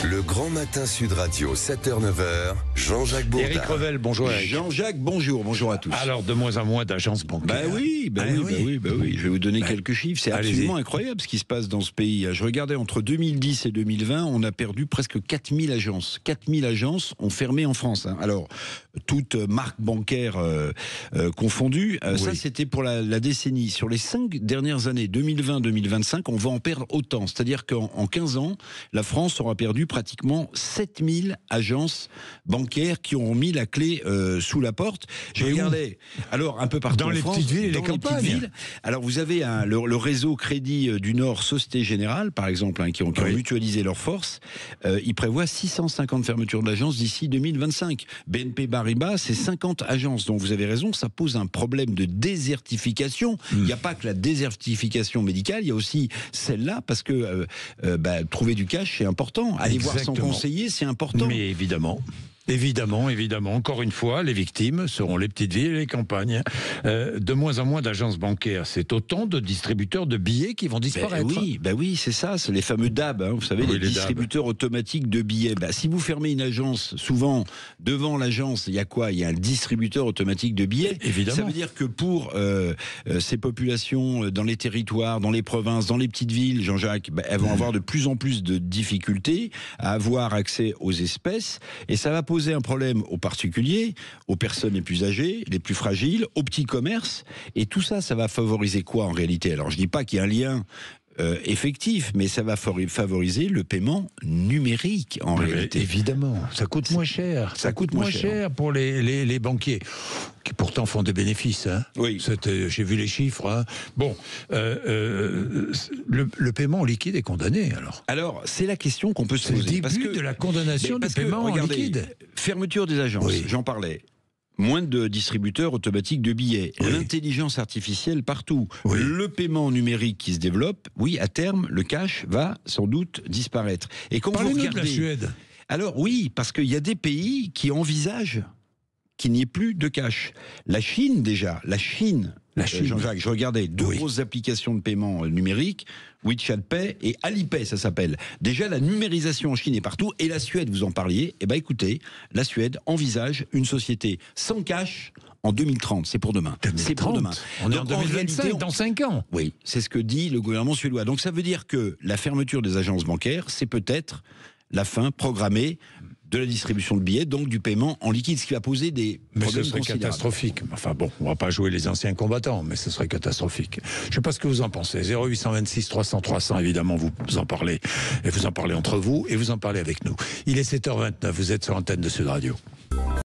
Le grand matin Sud Radio, 7h-9h, Jean-Jacques Bourdin. Éric Revel, bonjour Éric. Jean-Jacques, bonjour à tous. Alors, de moins en moins d'agences bancaires. Oui. Je vais vous donner quelques chiffres. C'est absolument incroyable ce qui se passe dans ce pays. Je regardais entre 2010 et 2020, on a perdu presque 4000 agences. 4000 agences ont fermé en France. Alors, toutes marques bancaires confondues. Ça, c'était pour la décennie. Sur les 5 dernières années, 2020-2025, on va en perdre autant. C'est-à-dire qu'en 15 ans, la France aura perdu pratiquement 7000 agences bancaires qui ont mis la clé sous la porte. Je regardais, alors un peu partout dans en les France, petites villes et dans les les campagnes. petites villes. Alors vous avez le réseau Crédit du Nord, Société Générale, par exemple, qui ont mutualisé leurs forces. Ils prévoient 650 fermetures d'agences d'ici 2025. BNP Paribas, c'est 50 agences. Donc vous avez raison, ça pose un problème de désertification. Il n'y a pas que la désertification médicale, il y a aussi celle-là, parce que trouver du cash, c'est important. Aller voir son conseiller, c'est important. Mais évidemment. Évidemment. Encore une fois, les victimes seront les petites villes et les campagnes. De moins en moins d'agences bancaires. C'est autant de distributeurs de billets qui vont disparaître. Oui, c'est ça. C'est les fameux DAB. Vous savez, les distributeurs automatiques de billets. Si vous fermez une agence, souvent, devant l'agence, il y a quoi ? Il y a un distributeur automatique de billets. Évidemment. Ça veut dire que pour ces populations dans les territoires, dans les provinces, dans les petites villes, Jean-Jacques, elles vont avoir de plus en plus de difficultés à avoir accès aux espèces. Et ça va poser un problème aux particuliers, aux personnes les plus âgées, les plus fragiles, aux petits commerces. Et tout ça, ça va favoriser quoi en réalité ? Alors je dis pas qu'il y a un lien effectif, mais ça va favoriser le paiement numérique en réalité. Évidemment, ça coûte moins cher. Ça coûte moins cher pour les banquiers, qui pourtant font des bénéfices. Oui. J'ai vu les chiffres. Bon, le paiement en liquide est condamné alors. Alors, c'est la question qu'on peut se poser. C'est le début de la condamnation du paiement en liquide. Fermeture des agences, j'en parlais. Moins de distributeurs automatiques de billets, l'intelligence artificielle partout, le paiement numérique qui se développe, à terme, le cash va sans doute disparaître. Et quand vous regardez... de la Suède. Alors parce qu'il y a des pays qui envisagent qu'il n'y ait plus de cash. La Chine, Jean-Jacques, je regardais deux grosses applications de paiement numérique, WeChat Pay et Alipay, ça s'appelle. Déjà, la numérisation en Chine est partout. Et la Suède, vous en parliez. Écoutez, la Suède envisage une société sans cash en 2030. C'est pour demain. C'est pour demain. On est en 2025, dans 5 ans. Oui, c'est ce que dit le gouvernement suédois. Donc ça veut dire que la fermeture des agences bancaires, c'est peut-être la fin programmée de la distribution de billets, donc du paiement en liquide, ce qui va poser des problèmes. Mais ce serait catastrophique. Enfin bon, on ne va pas jouer les anciens combattants, mais ce serait catastrophique. Je ne sais pas ce que vous en pensez. 0826 300 300, évidemment, vous en parlez. Et vous en parlez entre vous, et vous en parlez avec nous. Il est 7h29, vous êtes sur l'antenne de Sud Radio.